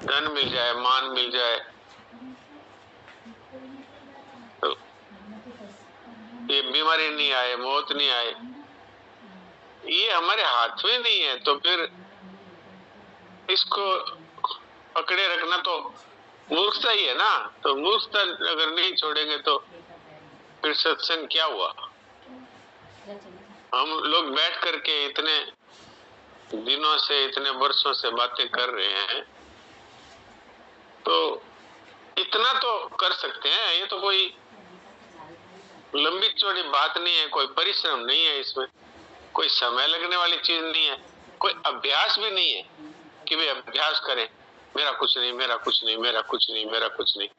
धन मिल जाए, मान मिल जाए, तो ये बीमारी नहीं आए, मौत नहीं आए, ये हमारे हाथ में नहीं है। तो फिर इसको पकड़े रखना तो मूर्खता ही है ना। तो मूर्खता अगर नहीं छोड़ेंगे तो फिर सत्संग क्या हुआ? हम लोग बैठ करके इतने दिनों से, इतने वर्षों से बातें कर रहे हैं, तो इतना तो कर सकते हैं। ये तो कोई लंबी चौड़ी बात नहीं है, कोई परिश्रम नहीं है इसमें, कोई समय लगने वाली चीज नहीं है, कोई अभ्यास भी नहीं है कि भाई अभ्यास करें, मेरा कुछ नहीं, मेरा कुछ नहीं, मेरा कुछ नहीं, मेरा कुछ नहीं,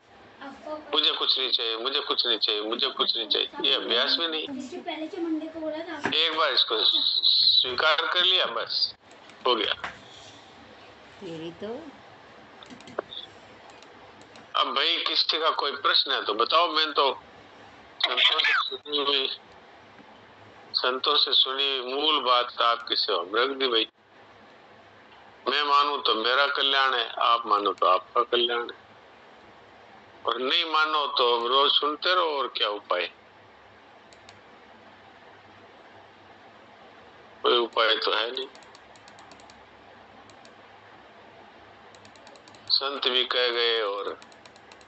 मुझे कुछ नहीं चाहिए, मुझे कुछ नहीं चाहिए, मुझे कुछ नहीं चाहिए, ये अभ्यास भी नहीं। एक बार इसको स्वीकार कर लिया, बस हो गया। यही तो। अब भाई किसी का कोई प्रश्न है तो बताओ। मैं तो संतों से सुनी मूल बात आपकी सेवा में रख दी भाई। मैं मानू तो मेरा कल्याण है, आप मानो तो आपका कल्याण है, और नहीं मानो तो रोज सुनते रहो, और क्या उपाय? कोई उपाय तो है नहीं। संत भी कह गए और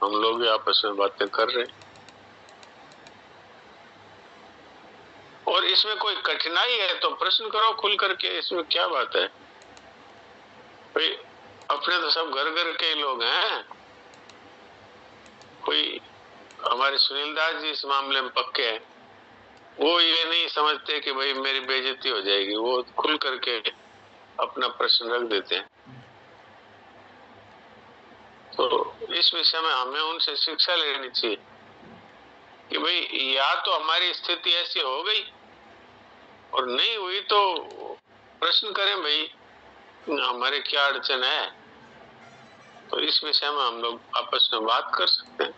हम लोग भी आपस में बातें कर रहे हैं। और इसमें कोई कठिनाई है तो प्रश्न करो खुल करके, इसमें क्या बात है भाई? अपने तो सब घर घर के लोग हैं। कोई हमारे सुनील दास जी इस मामले में पक्के हैं, वो ये नहीं समझते कि भाई मेरी बेइज्जती हो जाएगी, वो खुल करके अपना प्रश्न रख देते हैं। तो इस विषय में हमें उनसे शिक्षा लेनी चाहिए कि भाई या तो हमारी स्थिति ऐसी हो गई, और नहीं हुई तो प्रश्न करें भाई हमारे क्या अड़चन है। तो इस विषय में हम लोग आपस में बात कर सकते हैं।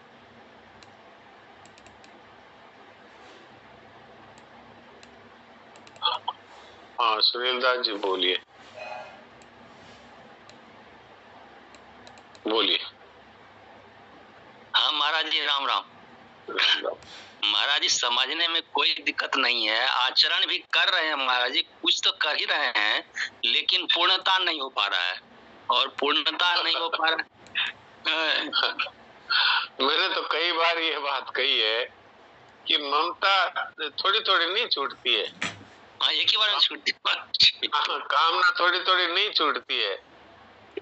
हाँ सुनील दास जी बोलिए, बोलिए। हाँ महाराज जी, राम राम। महाराज जी, समझने में कोई दिक्कत नहीं है, आचरण भी कर रहे हैं महाराज जी, कुछ तो कर ही रहे हैं, लेकिन पूर्णता नहीं हो पा रहा है, और पूर्णता नहीं हो पा रहा है। मैंने तो कई बार ये बात कही है कि ममता थोड़ी थोड़ी नहीं छूटती है। हाँ, एक ही बार में छूटती है। कामना थोड़ी थोड़ी नहीं छूटती है।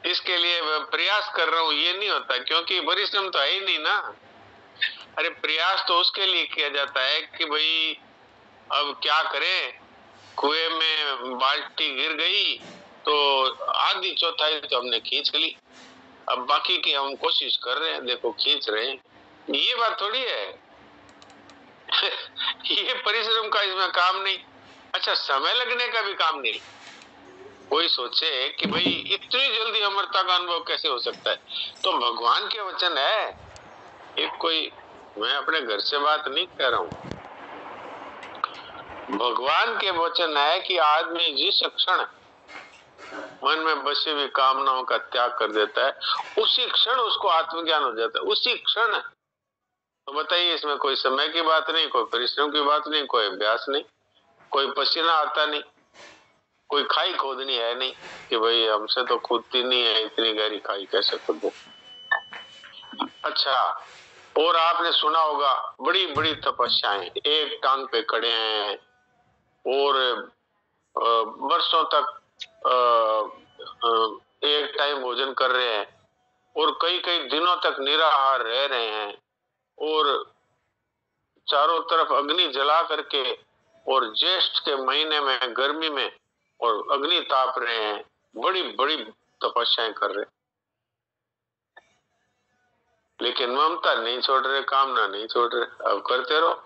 इसके लिए मैं प्रयास कर रहा हूँ, ये नहीं होता, क्योंकि परिश्रम तो है ही नहीं ना। अरे प्रयास तो उसके लिए किया जाता है कि भाई अब क्या करें, कुएं में बाल्टी गिर गई तो आधी चौथाई तो हमने खींच ली, अब बाकी की हम कोशिश कर रहे हैं, देखो खींच रहे हैं, ये बात थोड़ी है। ये परिश्रम का इसमें काम नहीं। अच्छा, समय लगने का भी काम नहीं। कोई सोचे कि भाई इतनी जल्दी अमरता का अनुभव कैसे हो सकता है, तो भगवान के वचन है। एक कोई, मैं अपने घर से बात नहीं कर रहा हूँ, भगवान के वचन है कि आदमी जिस क्षण मन में बसी हुई कामनाओं का त्याग कर देता है, उसी क्षण उसको आत्मज्ञान हो जाता है, उसी क्षण। तो बताइए, इसमें कोई समय की बात नहीं, कोई परिश्रम की बात नहीं, कोई अभ्यास नहीं, कोई पसीना आता नहीं, कोई खाई खोदनी है नहीं कि भाई हमसे तो खुदती नहीं है, इतनी गहरी खाई कैसे खोदे। अच्छा, और आपने सुना होगा बड़ी बड़ी तपस्याएं, एक टांग पे खड़े हैं और वर्षों तक एक टाइम भोजन कर रहे हैं, और कई कई दिनों तक निराहार रह रहे हैं, और चारों तरफ अग्नि जला करके, और ज्येष्ठ के महीने में गर्मी में और अग्नि ताप रहे हैं, बड़ी बड़ी तपस्याएं कर रहे हैं, लेकिन ममता नहीं छोड़ रहे, कामना नहीं छोड़ रहे। अब करते रहो।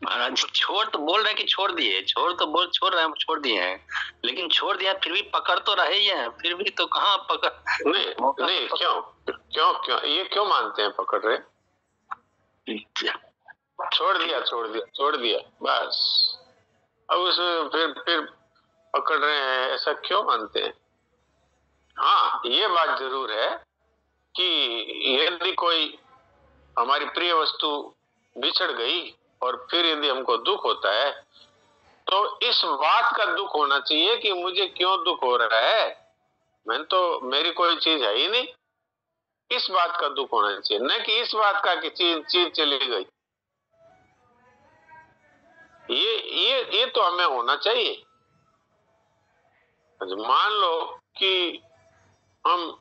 महाराज जी, छोड़ तो बोल रहे हैं कि छोड़ दिए, छोड़ रहे हैं, छोड़ दिए हैं, लेकिन छोड़ दिया फिर भी पकड़ तो रहे ही हैं, फिर भी तो कहाँ पकड़। नहीं, क्यों क्यों क्यों ये क्यों मानते हैं पकड़ रहे? छोड़ दिया, छोड़ दिया, छोड़ दिया, बस। अब उसमें फिर पकड़ रहे हैं, ऐसा ऐसा क्यों मानते हैं? हाँ, ये बात जरूर है कि यदि कोई हमारी प्रिय वस्तु बिछड़ गई और फिर यदि हमको दुख होता है तो इस बात का दुख होना चाहिए कि मुझे क्यों दुख हो रहा है, मैं तो मेरी कोई चीज है ही नहीं। इस बात का दुख होना चाहिए, न कि इस बात का कि चीज चली गई। ये तो हमें होना चाहिए। मान लो कि हम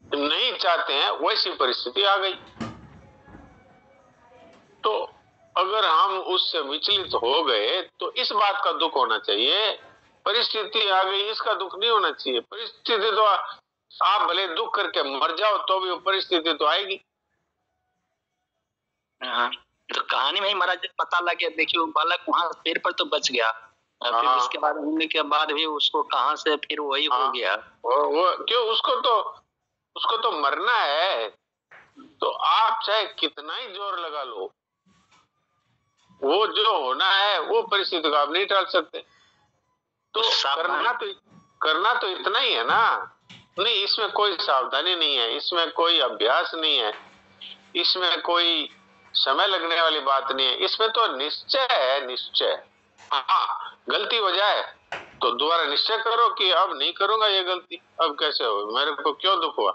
नहीं चाहते हैं, वैसी परिस्थिति आ गई, तो अगर हम उससे विचलित हो गए तो इस बात का दुख होना चाहिए। परिस्थिति आ गई इसका दुख नहीं होना चाहिए। परिस्थिति तो आप भले दुख करके मर जाओ तो भी वो परिस्थिति तो आएगी। हाँ, तो कहानी में ही महाराज पता लग गया। देखिए बालक वहां पेड़ पर तो बच गया, फिर उसके बाद होने के बाद भी उसको कहां से फिर वही हो गया। वो क्यों, उसको तो मरना है। तो आप चाहे कितना ही जोर लगा लो, वो जो होना है वो परिस्थिति को आप नहीं टाल सकते। तो करना तो इतना ही है ना। नहीं, इसमें कोई सावधानी नहीं है, इसमें कोई अभ्यास नहीं है, इसमें कोई समय लगने वाली बात नहीं है। इसमें तो निश्चय है, निश्चय। हाँ, गलती हो जाए तो दोबारा निश्चय करो कि अब नहीं करूंगा ये गलती। अब कैसे हो, मेरे को क्यों दुख हुआ?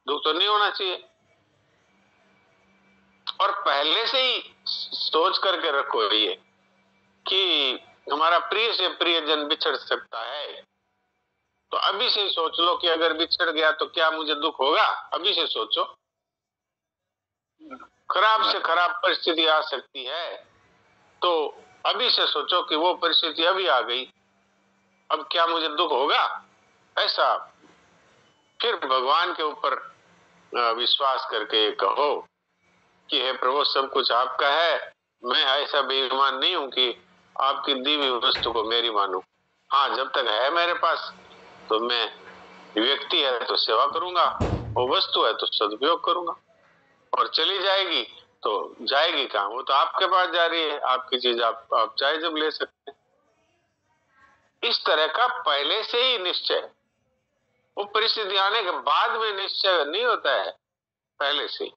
दुख तो नहीं होना चाहिए। और पहले से ही सोच करके रखो ये कि हमारा प्रिय से प्रियजन बिछड़ सकता है। तो अभी से सोच लो कि अगर बिछड़ गया तो क्या मुझे दुख होगा। अभी से सोचो। खराब से खराब परिस्थिति आ सकती है, तो अभी से सोचो कि वो परिस्थिति अभी आ गई, अब क्या मुझे दुख होगा? ऐसा फिर भगवान के ऊपर विश्वास करके कहो कि हे प्रभु, सब कुछ आपका है, मैं ऐसा बेईमान नहीं हूं कि आपकी दी हुई वस्तु को मेरी मानूं। हाँ, जब तक है मेरे पास तो मैं, व्यक्ति है तो सेवा करूंगा, वो वस्तु है तो सदुपयोग करूंगा, और चली जाएगी तो जाएगी कहाँ? वो तो आपके पास जा रही है। आपकी चीज आप चाहे जब ले सकते हैं। इस तरह का पहले से ही निश्चय, वो परिस्थिति आने के बाद में निश्चय नहीं होता है, पहले से ही।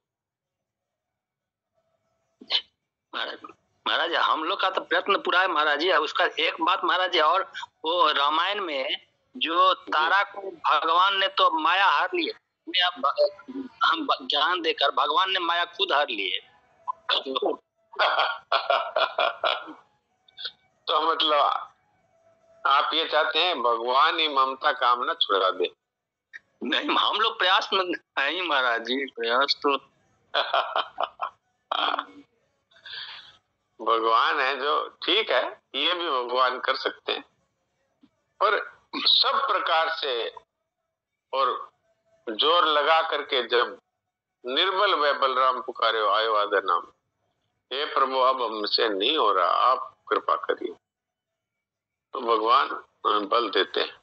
महाराज हम लोग का तो प्रयत्न पूरा है महाराज जी। उसका एक बात महाराज जी, और वो रामायण में जो तारा को भगवान ने तो माया हर लिए, हम ज्ञान देकर भगवान ने माया खुद हर लिए। तो मतलब आप ये चाहते हैं भगवान ही ममता कामना छुड़ा दे? नहीं, हम लोग प्रयास में है ही महाराज जी, प्रयास तो भगवान है जो, ठीक है, ये भी भगवान कर सकते हैं, पर सब प्रकार से और जोर लगा करके जब निर्बल व बलराम पुकारे हो आयो आदर नाम, हे प्रभु अब हमसे नहीं हो रहा, आप कृपा करिए, तो भगवान बल देते हैं।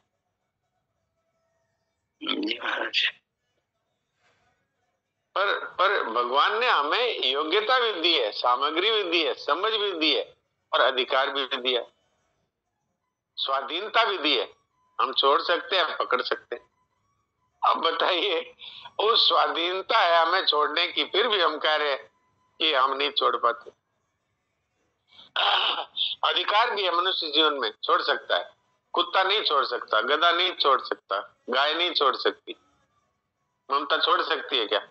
पर भगवान ने हमें योग्यता भी दी है, सामग्री भी दी है, समझ भी दी है, और अधिकार भी दिया, स्वाधीनता भी दी है। हम छोड़ सकते हैं, पकड़ सकते हैं। अब बताइए, उस स्वाधीनता है हमें छोड़ने की, फिर भी हम कह रहे हैं कि हम नहीं छोड़ पाते। अधिकार भी है मनुष्य जीवन में, छोड़ सकता है। कुत्ता नहीं छोड़ सकता, गधा नहीं छोड़ सकता, गाय नहीं छोड़ सकती। ममता छोड़ सकती है क्या?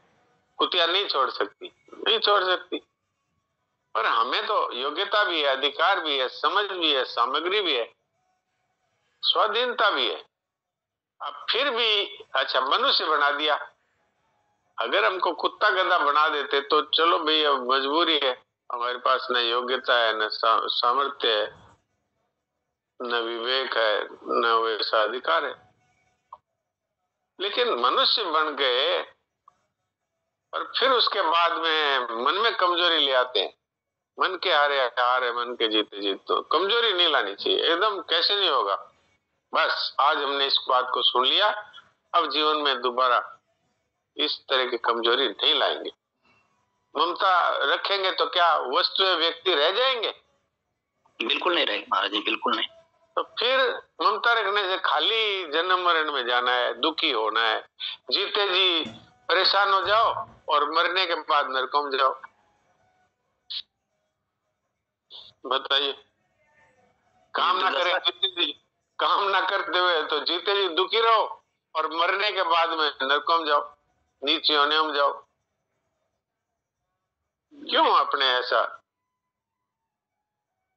कुतिया नहीं छोड़ सकती, नहीं छोड़ सकती। पर हमें तो योग्यता भी है, अधिकार भी है, समझ भी है, सामग्री भी है, स्वाधीनता भी है। अब फिर भी अच्छा मनुष्य बना दिया। अगर हमको कुत्ता गधा बना देते तो चलो भाई, अब मजबूरी है, हमारे पास न योग्यता है, न सामर्थ्य है, न विवेक है, न वैसा अधिकार है। लेकिन मनुष्य बन गए और फिर उसके बाद में मन में कमजोरी ले आते हैं। मन के हारे मन के जीते जीत। तो कमजोरी नहीं लानी चाहिए एकदम, कैसे नहीं होगा। बस आज हमने इस बात को सुन लिया, अब जीवन में दोबारा इस तरह की कमजोरी नहीं लाएंगे। ममता रखेंगे तो क्या वस्तु व्यक्ति रह जाएंगे? बिल्कुल नहीं रहेंगे महाराज जी, बिल्कुल नहीं। तो फिर ममता क्षमता रखने से खाली जन्म मरण में जाना है, दुखी होना है। जीते जी परेशान हो जाओ और मरने के बाद नरकों में जाओ। बताइए, काम ना करें जीते जी, काम ना करते हुए तो जीते जी दुखी रहो और मरने के बाद में नरकों में जाओ, नीच योनियों में जाओ। क्यों अपने ऐसा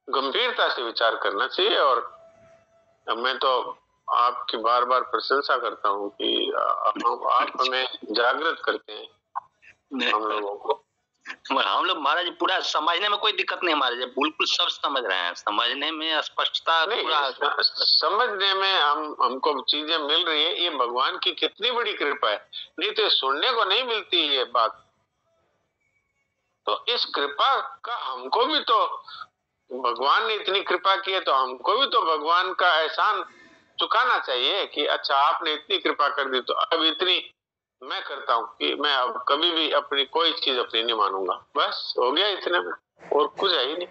गंभीरता से विचार करना चाहिए। और मैं तो आपकी बार बार प्रशंसा करता हूँ कि आप हमें जागृत करते हैं हम लोगों को। हम लोग महाराज पूरा समझने में कोई दिक्कत नहीं, महाराज बिल्कुल सब समझ रहे हैं, समझने में स्पष्टता पूरा समझने में हमको चीजें मिल रही है। ये भगवान की कितनी बड़ी कृपा है, नहीं तो सुनने को नहीं मिलती ये बात। तो इस कृपा का हमको भी तो, भगवान ने इतनी कृपा की है तो हमको भी तो भगवान का एहसान चुकाना चाहिए कि अच्छा आपने इतनी कृपा कर दी तो अब इतनी मैं करता हूँ कि मैं अब कभी भी अपनी कोई चीज अपनी नहीं मानूंगा। बस हो गया इतने में, और कुछ है ही नहीं।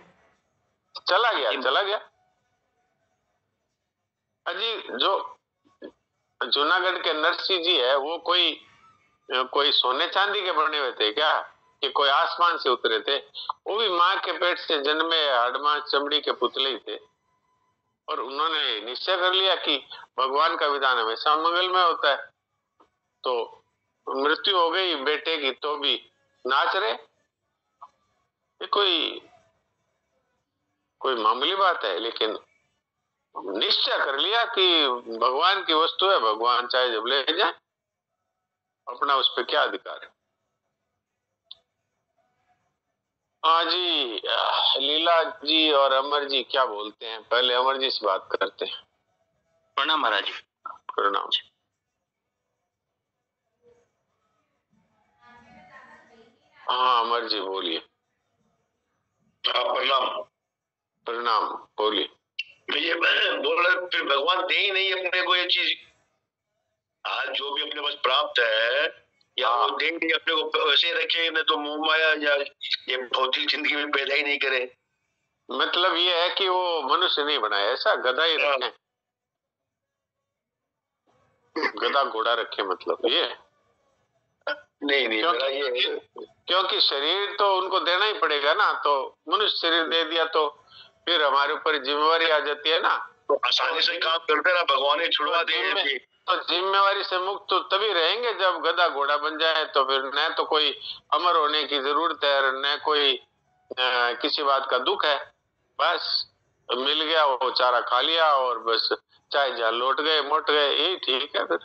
चला गया चला गया। अजी जो जूनागढ़ के नरसिंह जी है वो कोई सोने चांदी के बने हुए थे क्या, कि कोई आसमान से उतरे थे? वो भी माँ के पेट से जन्मे हड्डमांस चमड़ी के पुतले ही थे। और उन्होंने निश्चय कर लिया कि भगवान का विधान हमेशा मंगल में होता है। तो मृत्यु हो गई बेटे की तो भी नाच रहे। ये कोई मामूली बात है, लेकिन निश्चय कर लिया कि भगवान की वस्तु है, भगवान चाहे जब ले जाए, अपना उस पर क्या अधिकार है। हाँ जी, लीला जी और अमर जी क्या बोलते हैं? पहले अमर जी से बात करते हैं। प्रणाम महाराज जी। प्रणाम। हाँ अमर जी बोलिए। प्रणाम। प्रणाम बोलिए। ये बोल रहे फिर भगवान दे ही नहीं अपने को ये चीज, आज जो भी अपने पास प्राप्त है या वो दे नहीं अपने को, वैसे रखे न तो मोह माया या ये भौतिक जिंदगी में पैदा ही नहीं करे। मतलब ये है कि वो मनुष्य नहीं बनाया, ऐसा गधा ही रखे, गधा घोड़ा रखे, मतलब ये नहीं मेरा ये, क्योंकि शरीर तो उनको देना ही पड़ेगा ना। तो मनुष्य शरीर दे दिया तो फिर हमारे ऊपर जिम्मेवारी आ जाती है ना। तो आसानी से काम करते ना, भगवान ही छुड़वा देंगे। तो जिम्मेवारी से मुक्त तो तभी रहेंगे जब गधा घोड़ा बन जाए। तो फिर न तो कोई अमर होने की जरूरत है, न कोई किसी बात का दुख है। बस मिल गया, वो चारा खा लिया और बस चाहे जहाँ लौट गए मोट गए, यही ठीक है फिर।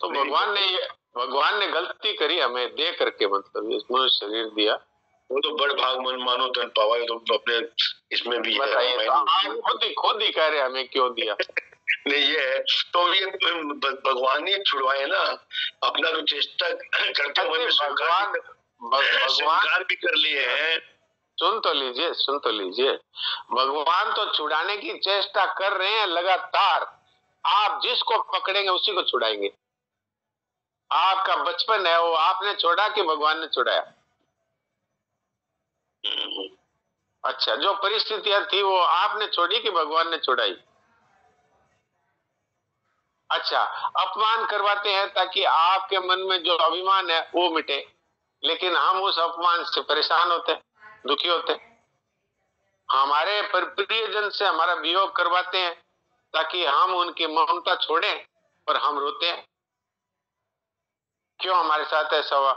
तो भगवान ने गलती करी हमें दे करके, मतलब इस मनुष्य शरीर दिया। वो तो बड़ भाग मन मानो तन पावा, तो अपने इसमें भी बताइए। तो आप खुद ही कह रहे हमें क्यों दिया। नहीं ये है तो ये भगवान ही छुड़वाए ना, अपना तो चेष्टा करते हुए भगवान भी कर लिए हैं। सुन तो लीजिए, भगवान तो छुड़ाने की चेष्टा कर रहे हैं लगातार। आप जिसको पकड़ेंगे उसी को छुड़ाएंगे। आपका बचपन है वो आपने छोड़ा कि भगवान ने छुड़ाया? अच्छा, जो परिस्थितियां थी वो आपने छोड़ी कि भगवान ने छुड़ाई? अच्छा, अपमान करवाते हैं ताकि आपके मन में जो अभिमान है वो मिटे, लेकिन हम उस अपमान से परेशान होते, दुखी होते। हमारे प्रियजन से हमारा वियोग करवाते हैं ताकि हम उनकी ममता छोड़ें, पर हम रोते हैं। क्यों हमारे साथ ऐसा हुआ?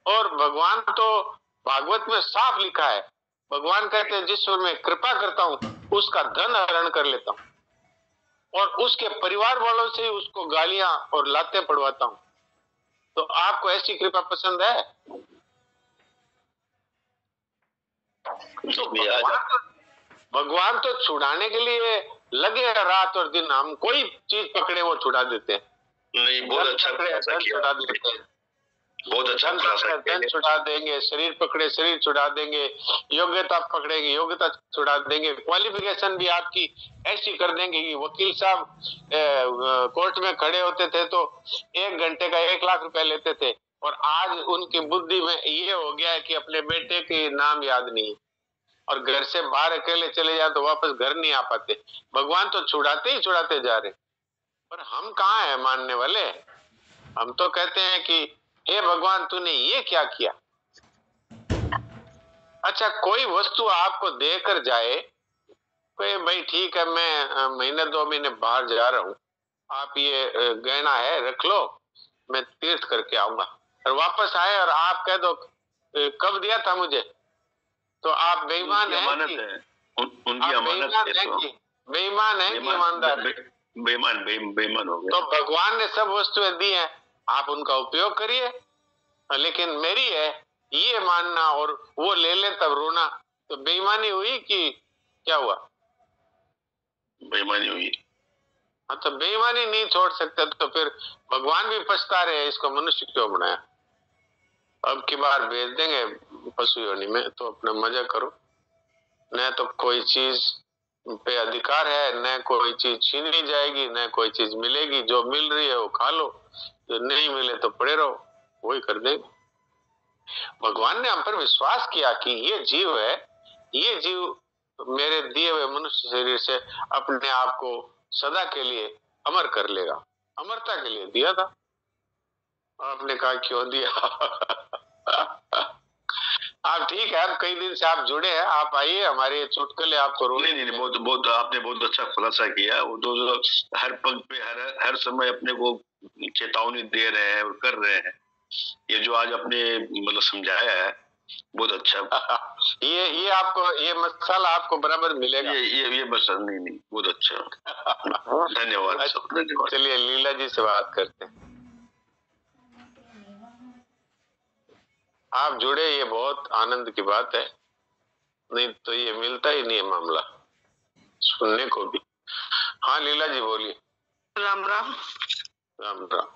और भगवान तो भागवत में साफ लिखा है, भगवान कहते हैं जिस पर मैं कृपा करता हूं उसका धन हरण कर लेता हूं और उसके परिवार वालों से उसको गालियां और लातें पड़वाता हूं। तो आपको ऐसी कृपा पसंद है? तो भगवान तो छुड़ाने के लिए लगे रात और दिन। हम कोई चीज पकड़े वो छुड़ा देते हैं। नहीं बहुत अच्छा छुड़ा देते हैं, बहुत अच्छा धन छुड़ा देंगे, शरीर पकड़े शरीर छुड़ा देंगे, योग्यता पकड़ेंगे योग्यता छुड़ा देंगे, क्वालिफिकेशन भी आपकी ऐसी कर देंगे कि वकील साहब कोर्ट में खड़े होते थे तो 1 घंटे का 1 लाख रुपए लेते थे, और आज उनकी बुद्धि में ये हो गया है कि अपने बेटे के नाम याद नहीं। और घर से बाहर अकेले चले जाए तो वापस घर नहीं आ पाते। भगवान तो छुड़ाते ही छुड़ाते जा रहे, पर हम कहाँ हैं मानने वाले। हम तो कहते हैं कि हे भगवान तूने ये क्या किया। अच्छा, कोई वस्तु आपको देकर जाए, कोई भाई ठीक है मैं महीने 2 महीने बाहर जा रहा हूँ, आप ये गहना है रख लो, मैं तीर्थ करके आऊंगा, और वापस आए और आप कह दो कब दिया था मुझे, तो आप बेईमान हैं कि उनकी अमानत है, तो बेईमान है कि ईमानदार? बेईमान हो गए। तो भगवान ने सब वस्तुएं दी हैं, आप उनका उपयोग करिए, लेकिन मेरी है ये मानना और वो ले ले तब रोना, तो बेईमानी हुई कि क्या हुआ? बेईमानी हुई। हाँ, तो बेईमानी नहीं छोड़ सकते तो फिर भगवान भी पछता रहे इसको मनुष्य क्यों बनाया। अब की बार भेज देंगे पशु योनि में, तो अपना मजा करो। न तो कोई चीज पे अधिकार है, न कोई चीज छीनी जाएगी, न कोई चीज मिलेगी। जो मिल रही है वो खा लो, जो नहीं मिले तो पड़े रहो, वही कर देंगे। भगवान ने हम पर विश्वास किया कि ये जीव है, ये जीव मेरे दिए हुए मनुष्य शरीर से अपने आप को सदा के लिए अमर कर लेगा। अमरता के लिए दिया था। आपने कहा क्यों दिया? आप ठीक है, आप कई दिन से आप जुड़े हैं, आप आइए हमारे चुटकुले आपको रोने। नहीं, बहुत आपने बहुत अच्छा खुलासा किया। वो तो हर पग पे हर समय अपने को चेतावनी दे रहे हैं और कर रहे हैं। ये जो आज आपने मतलब समझाया है बहुत अच्छा। ये आपको ये मसाला आपको बराबर मिलेगा। ये बस नहीं बहुत अच्छा। धन्यवाद। चलिए लीला जी से बात करते हैं। आप जुड़े, ये बहुत आनंद की बात है, नहीं तो ये मिलता ही नहीं है मामला सुनने को भी। हाँ लीला जी बोलिए। राम राम। राम राम।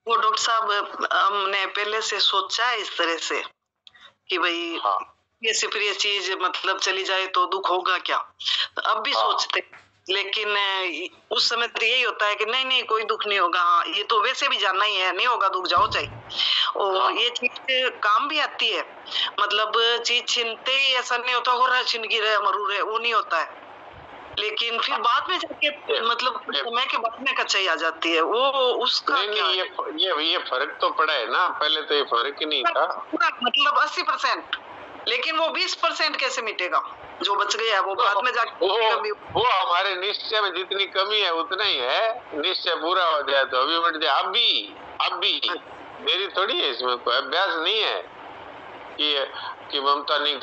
वो डॉक्टर साहब, हमने पहले से सोचा है इस तरह से कि भाई हाँ। ये प्रिय चीज मतलब चली जाए तो दुख होगा क्या, तो अब भी सोचते, लेकिन उस समय तो यही होता है कि नहीं कोई दुख नहीं होगा। हाँ, ये तो वैसे भी जानना ही है, नहीं होगा दुख, जाओ चाहिए। और ये चीज काम भी आती है, मतलब चीज छीनते ही ऐसा नहीं होता हो रहा है छिन गिरे मरूर है, वो नहीं होता है। लेकिन फिर बाद में जाके मतलब समय के बाद में कच्चाई आ जाती है, वो उसका नहीं, ये फर्क तो पड़ा है ना, पहले तो ये फर्क ही नहीं था। मतलब 80%, लेकिन वो 20% कैसे मिटेगा जो बच गया है, वो बाद में जाके वो हमारे निश्चय में जितनी कमी है उतना ही है। निश्चय पूरा हो जाए तो अभी मिट जाए। अभी मेरी थोड़ी है, इसमें कोई अभ्यास नहीं है कि ममता नहीं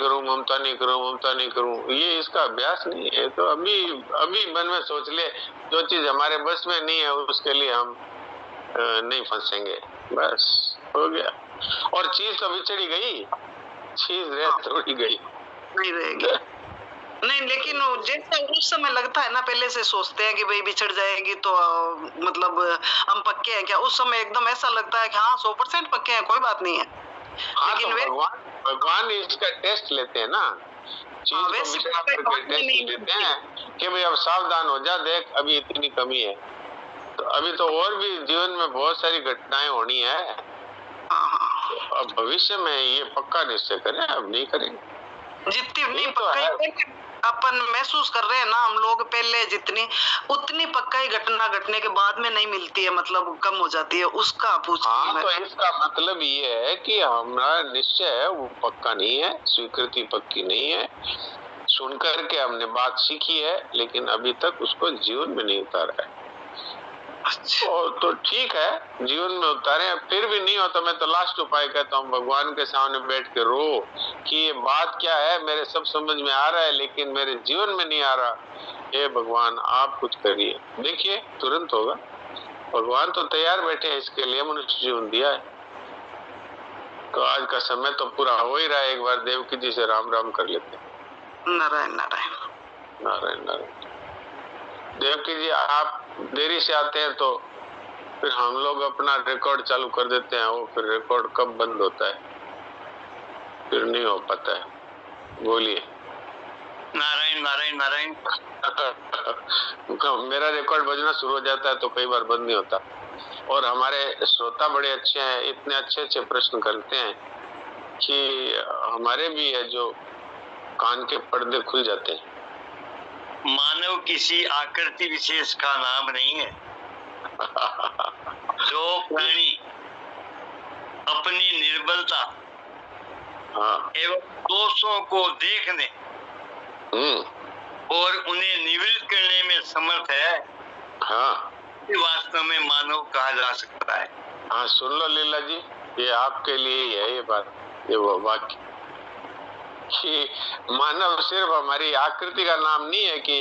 करूं, ये इसका अभ्यास नहीं है। तो अभी मन में सोच ले, जो चीज हमारे बस में नहीं है उसके लिए हम नहीं फंसेंगे, बस हो गया। और चीज तो बिछड़ी गई, चीज रह थोड़ी गई, नहीं रहेगी। नहीं, लेकिन जैसा उस समय लगता है ना, पहले से सोचते हैं कि भाई बिछड़ जाएगी तो मतलब हम पक्के हैं क्या, उस समय एकदम ऐसा लगता है कि हाँ 100% पक्के हैं, कोई बात नहीं है। हाँ, लेकिन तो भगवान इसका टेस्ट लेते हैं ना, चीज को बिछड़ा करके टेस्ट लेते हैं कि भाई अब सावधान हो जा, देख अभी इतनी कमी है। तो अभी तो और भी जीवन में बहुत सारी घटनाएं होनी है, तो अब भविष्य में ये पक्का निश्चय करें, अब नहीं करेंगे। जितनी नहीं पक्का अपन महसूस कर रहे हैं ना हम लोग, पहले जितनी उतनी पक्का घटना घटने के बाद में नहीं मिलती है, मतलब कम हो जाती है, उसका पूछ। हाँ, तो इसका मतलब ये है कि हमारा निश्चय है वो पक्का नहीं है, स्वीकृति पक्की नहीं है। सुन करके हमने बात सीखी है, लेकिन अभी तक उसको जीवन में नहीं उतारा है। तो ठीक है, जीवन में उतारे, फिर भी नहीं हो तो मैं तो लास्ट उपाय कहता हूँ, भगवान के सामने बैठ के रो कि ये बात क्या है, मेरे सब समझ में आ रहा है लेकिन मेरे जीवन में नहीं आ रहा। हे भगवान आप कुछ करिए, देखिए तुरंत होगा। भगवान तो तैयार बैठे हैं इसके लिए, मनुष्य जीवन दिया है। तो आज का समय तो पूरा हो ही रहा है, एक बार देवकी जी से राम राम कर लेते हैं। नारायण नारायण नारायण नारायण। देवकी जी आप देरी से आते हैं तो फिर हम लोग अपना रिकॉर्ड चालू कर देते हैं, वो फिर रिकॉर्ड कब बंद होता है फिर नहीं हो पाता है। बोलिए। नारायण नारायण नारायण। मेरा रिकॉर्ड बजना शुरू हो जाता है तो कई बार बंद नहीं होता। और हमारे श्रोता बड़े अच्छे हैं, इतने अच्छे अच्छे प्रश्न करते हैं कि हमारे भी है जो कान के पर्दे खुल जाते हैं। मानव किसी आकृति विशेष का नाम नहीं है। जो प्राणी अपनी निर्बलता एवं दोषों को देखने और उन्हें निवृत्त करने में समर्थ है, वास्तव में मानव कहा जा सकता है। हाँ, सुन लो लीला जी, ये आपके लिए ही है ये बात, ये वो वाक्य कि मानव सिर्फ हमारी आकृति का नाम नहीं है कि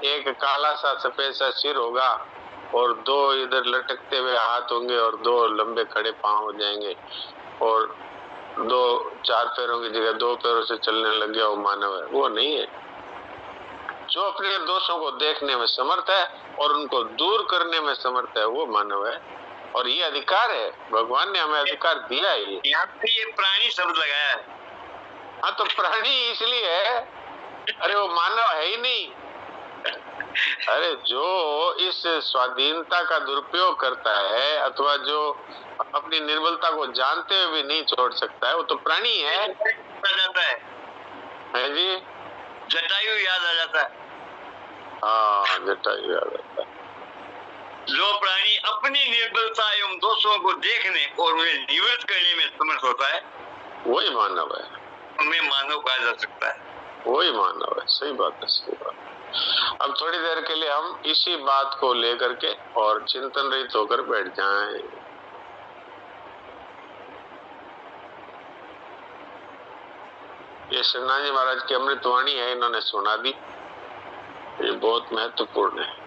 एक काला सा सफेद सा सिर होगा और दो इधर लटकते हुए हाथ होंगे और दो लंबे खड़े पांव हो जाएंगे और दो चार पैरों की जगह दो पैरों से चलने लग गया, वो मानव है। वो नहीं है। जो अपने दोषों को देखने में समर्थ है और उनको दूर करने में समर्थ है, वो मानव है। और ये अधिकार है, भगवान ने हमें अधिकार दिया है। यहाँ पे ये प्राणी शब्द लगाया है। हाँ, तो प्राणी इसलिए है, अरे वो मानव है ही नहीं। अरे जो इस स्वाधीनता का दुरुपयोग करता है अथवा जो अपनी निर्बलता को जानते हुए भी नहीं छोड़ सकता है, वो तो प्राणी है। आ जाता है जी, जटायु याद आ जाता है। हाँ, जटायु याद आता है। जो प्राणी अपनी निर्बलता एवं दोषों को देखने और उन्हें निवृत्त करने में समर्थ होता है, वही मानव है। उन्हें मानव कहा जा सकता है। वही मानव है। सही बात है, सही बात। अब थोड़ी देर के लिए हम इसी बात को लेकर के और चिंतन रहित होकर बैठ जाएं। ये शरणाजी महाराज की अमृतवाणी है, इन्होंने सुना दी। ये बहुत महत्वपूर्ण है।